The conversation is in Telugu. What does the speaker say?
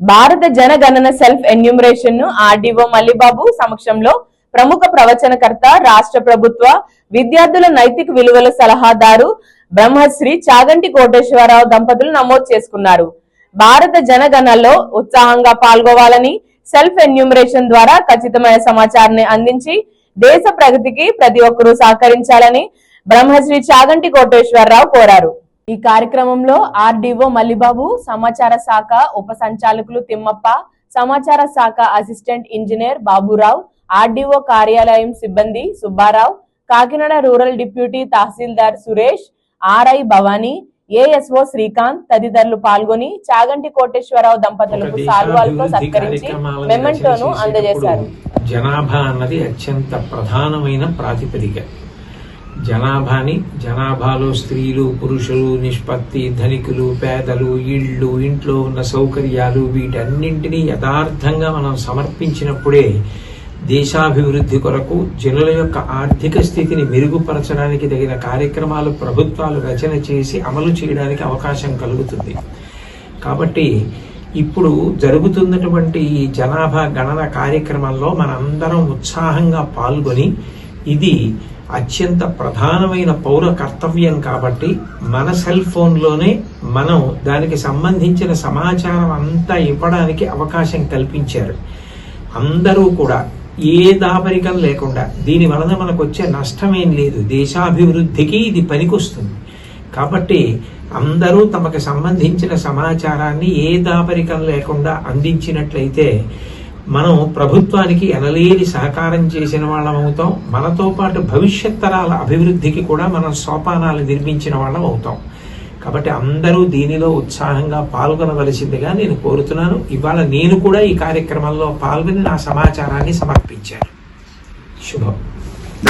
భారత జనగణన సెల్ఫ్ ఎన్యూమరేషన్ ను ఆర్డీఓ మల్లిబాబు సమక్షంలో ప్రముఖ ప్రవచనకర్త, రాష్ట్ర ప్రభుత్వ విద్యార్థుల నైతిక విలువల సలహాదారు బ్రహ్మశ్రీ చాగంటి కోటేశ్వరరావు దంపతులు నమోదు చేసుకున్నారు. భారత జనగణనలో ఉత్సాహంగా పాల్గొవాలని, సెల్ఫ్ ఎన్యూమరేషన్ ద్వారా ఖచ్చితమైన సమాచారాన్ని అందించి దేశ ప్రగతికి ప్రతి ఒక్కరూ సహకరించాలని బ్రహ్మశ్రీ చాగంటి కోటేశ్వరరావు కోరారు. ఈ కార్యక్రమంలో ఆర్డీఓ మల్లిబాబు, సమాచార శాఖ ఉప సంచాలకులు తిమ్మప్ప, సమాచార శాఖ అసిస్టెంట్ ఇంజనీర్ బాబురావు, ఆర్డీఓ కార్యాలయం సిబ్బంది సుబ్బారావు, కాకినాడ రూరల్ డిప్యూటీ తహసీల్దార్ సురేష్, ఆర్ఐ భవానీ, ఏఎస్ఓ శ్రీకాంత్ తదితరులు పాల్గొని చాగంటి కోటేశ్వరరావు దంపతులకు సాల్వాలతో సత్కరించి మెమెంటోను అందజేశారు. జనాభా అన్నది అత్యంత ప్రధానమైన ప్రాతిపదిక. జనాభాలో స్త్రీలు, పురుషులు, నిష్పత్తి, ధనికులు, పేదలు, ఇళ్ళు, ఇంట్లో ఉన్న సౌకర్యాలు వీటన్నింటినీ యథార్థంగా మనం సమర్పించినప్పుడే దేశాభివృద్ధి కొరకు జనుల యొక్క ఆర్థిక స్థితిని మెరుగుపరచడానికి తగిన కార్యక్రమాలు ప్రభుత్వాలు రచన చేసి అమలు చేయడానికి అవకాశం కలుగుతుంది. కాబట్టి ఇప్పుడు జరుగుతున్నటువంటి ఈ జనాభా గణన కార్యక్రమంలో మనందరం ఉత్సాహంగా పాల్గొని, ఇది అత్యంత ప్రధానమైన పౌర కర్తవ్యం కాబట్టి మన సెల్ ఫోన్లోనే మనం దానికి సంబంధించిన సమాచారం అంతా ఇవ్వడానికి అవకాశం కల్పించారు. అందరూ కూడా ఏ దాపరికం లేకుండా, దీని వలన మనకు వచ్చే నష్టమేం లేదు, దేశాభివృద్ధికి ఇది పనికొస్తుంది. కాబట్టి అందరూ తమకు సంబంధించిన సమాచారాన్ని ఏ దాపరికం లేకుండా అందించినట్లయితే మనం ప్రభుత్వానికి ఎనలేని సహకారం చేసిన వాళ్ళం అవుతాం. మనతో పాటు భవిష్యత్ తరాల అభివృద్ధికి కూడా మనం సోపానాలు నిర్మించిన వాళ్ళం అవుతాం. కాబట్టి అందరూ దీనిలో ఉత్సాహంగా పాల్గొనవలసిందిగా నేను కోరుతున్నాను. ఇవాళ నేను కూడా ఈ కార్యక్రమంలో పాల్గొని నా సమాచారాన్ని సమర్పించాను. శుభం.